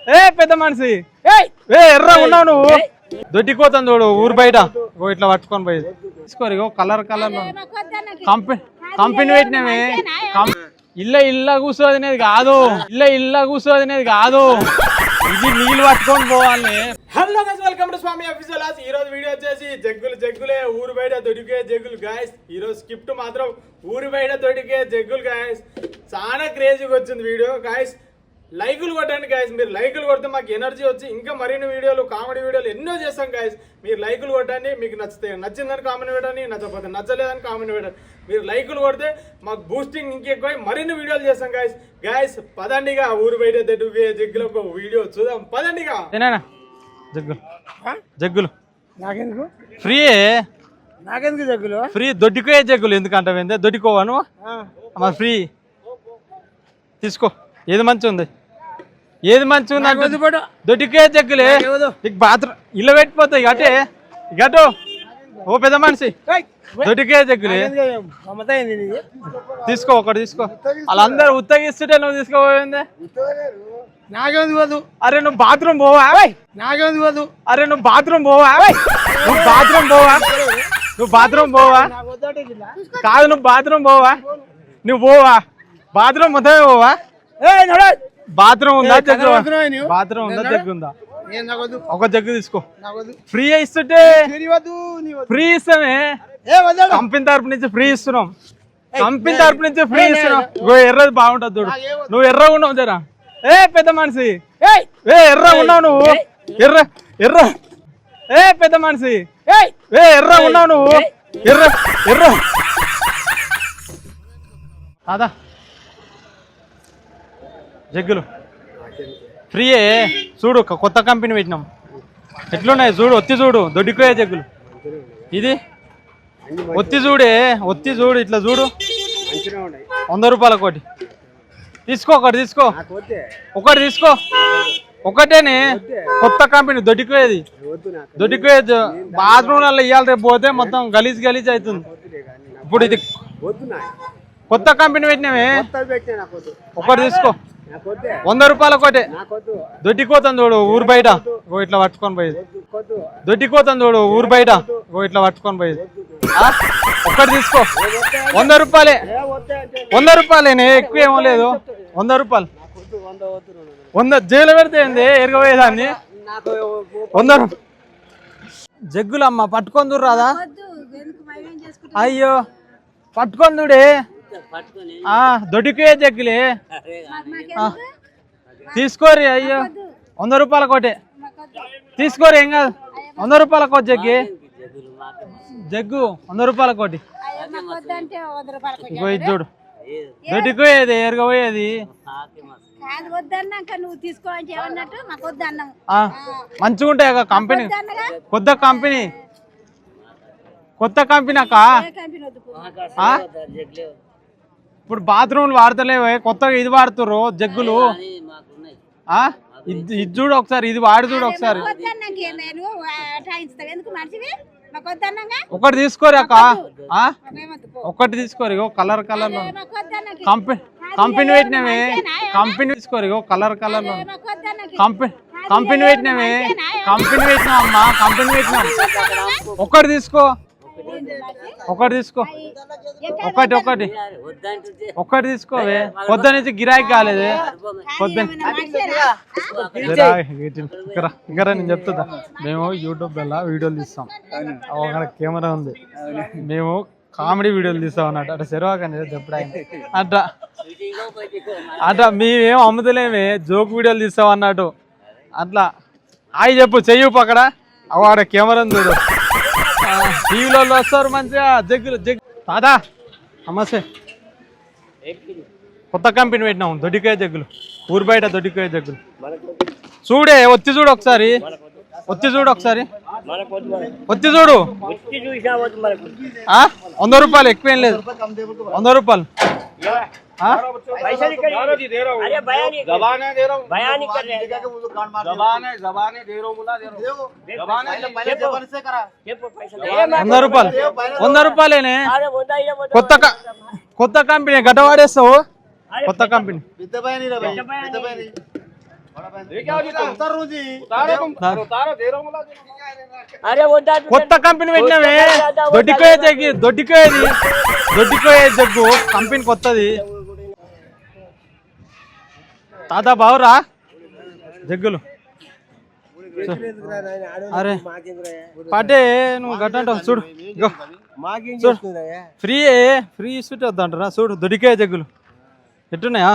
ఏ పెద్ద మనిషి ఏ ఎర్ర ఉన్నావు నువ్వు దొడ్డిపోతాను చూడు ఊరు బయట ఇట్లా పట్టుకొని పోయి తీసుకోరు కలర్ కలర్ కంపెనీ పెట్టినవి ఇళ్ళ కూర్చోదినేది కాదు ఇళ్ళ కూర్చోదినేది కాదు ఇది నీళ్ళు పట్టుకొని పోవాలి. Hello guys, welcome to Swami official. ఈ రోజు వీడియో వచ్చేసి జగ్గులే ఊరు బయట దొరికే జగ్గులు గాయస్. ఈ రోజు స్కిప్ట్ మాత్రం ఊరు బయట దొరికే జగ్గులు గాయస్. చాలా క్రేజీగా వచ్చింది వీడియో గాయస్. లైకులు కొట్టండి గాయస్, మీరు లైకులు కొడితే మాకు ఎనర్జీ వచ్చి ఇంకా మరిన్ని వీడియోలు కామెడీ వీడియోలు ఎన్నో చేస్తాం గాయస్. మీరు లైకులు కొట్టండి, మీకు నచ్చిందని కామెంట్ పెట్టండి, నచ్చకపోతే నచ్చలేదని కామెంట్ పెట్టండి. మీరు లైకులు కొడితే మాకు బూస్టింగ్ ఇంకెక్కువ మరిన్ని వీడియోలు చేస్తాం గాయస్. గాయస్ పదండిగా ఊరు బయట దొరికే జగ్గులు ఒక వీడియో చూద్దాం పదండిగా. జగ్గులు నాకెందుకు ఫ్రీ, నాకెందుకు జగ్గులు ఫ్రీ దొడ్డికోయే జగ్గులు ఎందుకంటే దొడ్డికోవాను మరి ఫ్రీ తీసుకో. ఏది మంచి ఉంది అంటే దొడ్డికే జగ్గులే నీకు బాత్రూమ్ ఇల్లు పెట్టిపోతాయి అటే గటు. ఓ పెద్ద మనిషి దొడ్డికే జగ్గులే తీసుకో, ఒకటి తీసుకో. వాళ్ళందరూ ఉత్తగిస్తుంటే నువ్వు తీసుకోపోయింది. నాకెందుకు అరే నువ్వు బాత్రూమ్ పోవా? నాకెందుకు అరే నువ్వు బాత్రూమ్ పోవా? నువ్వు బాత్రూమ్ పోవా? కాదు నువ్వు బాత్రూమ్ పోవా? నువ్వు పోవా? బాత్రూమ్ మొత్తమే పోవా? బాత్రూమ్ ఉందా జగ్గు? బాత్రూమ్ ఉందా జగ్గు ఉందా? ఒక జగ్గు తీసుకో. ఫ్రీ ఇస్తుంటే ఫ్రీ ఇస్తామే, కంపెనీ తరపు నుంచి ఫ్రీ ఇస్తున్నాం. కంపెనీ తరపు నుంచి ఫ్రీ ఇస్తున్నాం. ఎర్రది బాగుంటది చూడు. నువ్వు ఎర్రగా ఉన్నావు జరా. ఏ పెద్ద మనిషి ఏ ఎర్ర ఉన్నావు నువ్వు. ఎర్ర ఏ పెద్ద మనిషి ఏ ఎర్ర ఉన్నావు నువ్వు. ఎర్ర అదా జగ్గులు ఫ్రీయే చూడు. కొత్త కంపెనీ పెట్టినాం. ఎట్లున్నాయి చూడు, ఒత్తి చూడు. దొడ్డికోయే జగ్గులు. ఇది ఒత్తి చూడు ఇట్లా చూడు. 100 రూపాయల కోటి తీసుకో. ఒకటి తీసుకో, ఒకటి తీసుకో. ఒకటేనే కొత్త కంపెనీ దొడ్డికోయేది. బాత్రూమ్లలో ఇవ్వాలి, రేపు పోతే మొత్తం గలీజ్ అవుతుంది. ఇప్పుడు ఇది కొత్త కంపెనీ పెట్టినామే. ఒకటి తీసుకో. 100 రూపాయల కోటే. దొడ్డికోతాను చూడు ఊరు బయట ఇట్లా పట్టుకొని పోయేది. దొడ్డికోతాను చూడు ఊరు బయట ఇట్లా పట్టుకొని పోయేది. ఒక్కటి తీసుకో. 100 రూపాయలే. 100 రూపాయలేనే, ఎక్కువ ఏమో లేదు. 100 రూపాయలు. 100 జైలు పెడితే ఏంది ఎరగబోయేదాన్ని. 100 రూపాయలు జగ్గులు అమ్మ పట్టుకొని చూడు రాదా? అయ్యో పట్టుకొని చూడే. దొడ్డికే జగ్గులే తీసుకోరి. అయ్యో 100 రూపాయల కోటే తీసుకోరు, ఏం కాదు. 100 రూపాయల కోటి జగ్గు 100 రూపాయల కోటి. ఇగో ఇది చూడు, దొడ్డికోయేది ఎరగబోయేది. మంచిగా ఉంటాయి కంపెనీ. కొత్త కంపెనీ అక్క. ఇప్పుడు బాత్రూమ్లు వాడతలేవే, కొత్తగా ఇది వాడుతుర్రు జగ్గులు. ఇది చూడు ఒకసారి, ఇది వాడి చూడు ఒకసారి. ఒకటి తీసుకోరు అక్క, ఒకటి తీసుకోరు. కలర్ కలర్ కంపెనీ పెట్టినవి. కంపెనీ తీసుకోరు కలర్ కలర్ కంపెనీ పెట్టినవి. కంపెనీ పెట్టినా అమ్మా, కంపెనీ పెట్టినాం. ఒకటి తీసుకో, ఒకటి తీసుకో. ఒకటి తీసుకోవే. పొద్దు నుంచి గిరాకీ కాలేదు. ఇంకా నేను చెప్తుందా, మేము యూట్యూబ్ వల్ల వీడియోలు తీస్తాం. అక్కడ కెమెరా ఉంది, మేము కామెడీ వీడియోలు తీస్తాం అన్నట్టు. అట్లా సెరవాకనే ఎప్పుడైనా అట్లా మేమేం అమ్ముతలేమే, జోక్ వీడియోలు తీస్తాం అన్నట్టు. అట్లా అవి చెప్పు చెయ్యి పక్కడ. అక్కడ కెమెరా ఉంది చూడు. టీవీలో వస్తారు మంచిగా జగ్గులు. తాతా నమస్తే. కొత్త కంపెనీ పెట్టినాము దొడ్డికోయే జగ్గులు. ఊరు బయట దొడ్డికోయే జగ్గులు. చూడే, ఒత్తి చూడు ఒకసారి. ఒత్తి చూడు 100 రూపాయలు, ఎక్కువేం లేదు. 100 రూపాయలు. రూపాయలేనే. కొత్త కంపెనీ గడ్డ వాడేస్తావు. కొత్త కంపెనీ కొత్త కంపెనీ పెట్టినామే దొడ్డికోయే జగ్గు కంపెనీ కొత్తది తాత బావురా జగ్గులు అరే పాటే నువ్వు గట్టంటావు చూడు ఫ్రీ ఇస్తుంటే వద్దంటారా చూడు దొడ్డికోయే జగ్గులు ఎట్టున్నాయా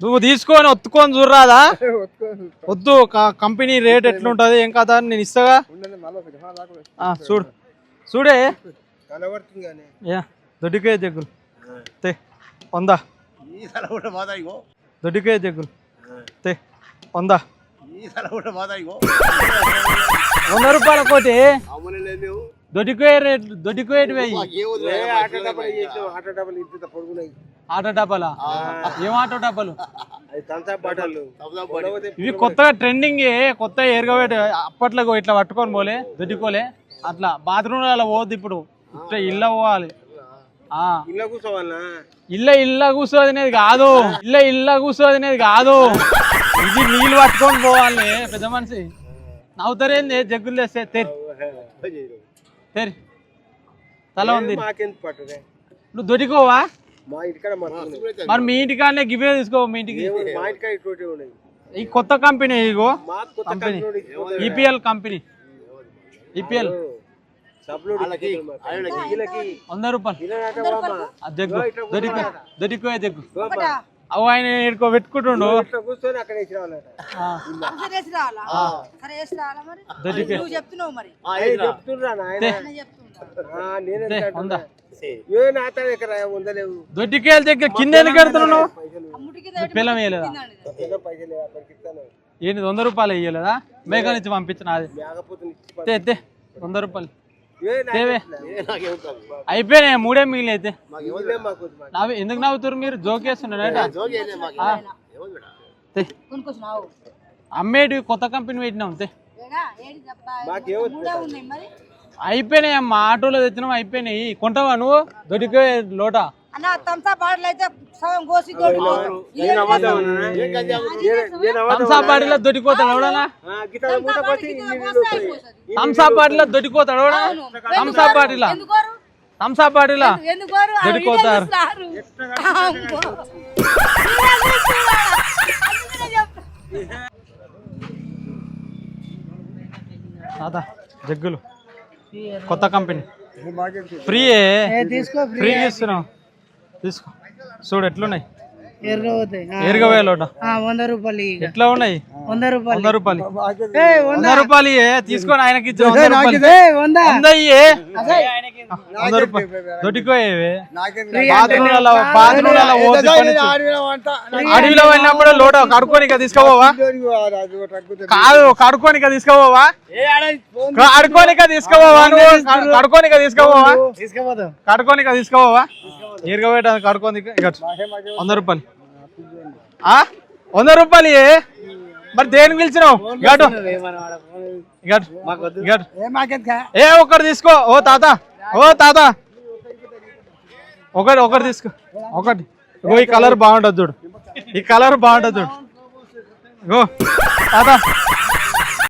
నువ్వు తీసుకొని ఒత్తుకొని చూడరాదా వద్దు కంపెనీ రేట్ ఎట్లుంటది ఏం కదా నేను ఇస్తాగా చూడే దొడ్డికోయే జగ్గులు తే 100 దొడ్డికోయే జగ్గులు తే 100 100 రూపాయల కోటి దొడ్డికోయే రేట్ దొడ్డికోయేటి వెయ్యి ఆటో డబ్బాలా ఏం ఆటో డబ్బాలు ఇవి కొత్తగా ట్రెండింగ్ కొత్త ఎరగబెట్టి అప్పట్లో ఇట్లా పట్టుకొని పోలే దొడ్డికోలే అట్లా బాత్రూమ్ అలా పోద్ది ఇప్పుడు ఇట్లా ఇళ్ళ పోవాలి ఇళ్ళ కూర్చోదినేది కాదు ఇది నీళ్ళు పట్టుకొని పోవాలి పెద్ద మనిషి నవ్వుతారేంది జగ్గులు తెస్తే తెరి తల ఉంది నువ్వు దొరికోవా మరి మీ ఇంటికాడనే గివే తీసుకో మీ ఇంటికి ఈ కొత్త కంపెనీ ఇగో కంపెనీ ఈపీఎల్ కంపెనీ ఈపీఎల్ 100 రూపాయలు జగ్గు దొరికోయే జగ్గు అవు ఆయన ఇక్కడికో పెట్టుకుంటుండు దొడ్డికేళ్ళ దగ్గర కింద ఎందుకు కడుతున్నావు పిల్లం వేయలేదా ఏంటి 100 రూపాయలు వేయలేదా మేఘా నుంచి పంపించిన అది 100 రూపాయలు అయిపోయినాయి 3 మిగిలిన అయితే ఎందుకు నవ్వుతారు మీరు జోకేస్తున్నారట అమ్మేటి కొత్త కంపెనీ పెట్టినాం అయిపోయినాయి అమ్మా ఆటోలో తెచ్చినాం అయిపోయినాయి కొంటావా నువ్వు దొరికి లోట బాడీలో దొరికిపోతాడు ఎవడనా బాడీలో దొరికిపోతాడు ఎవడా బాడీలో దొరికిపోతారు దాదా జగ్గులు కొత్త కంపెనీ ఫ్రీ ఇస్తున్నాం తీసుకో చూడు ఎట్లున్నాయి ఎరగవేలోట 100 రూపాయలు ఎట్లా ఉన్నాయి 100 రూపాయలు 100 రూపాయలు తీసుకొని ఆయనకి 100 రూపాయలు దొడ్డికోయేవి అడవిలో వెళ్ళినప్పుడు లోట కడుక్కోనిక తీసుకోవా కాదు కడుక్కోనిక తీసుకోవా కడుక్కోనిక తీసుకోవా ఎరగవేయడానికి కడుక్కోనిక 100 రూపాయలు 100 రూపాయలు మరి దేనికి పిలిచినావు ఏ ఒక్కటి తీసుకో ఓ తాత ఒకటి తీసుకో ఒకటి ఈ కలర్ బాగుంటది చూడు గో తాత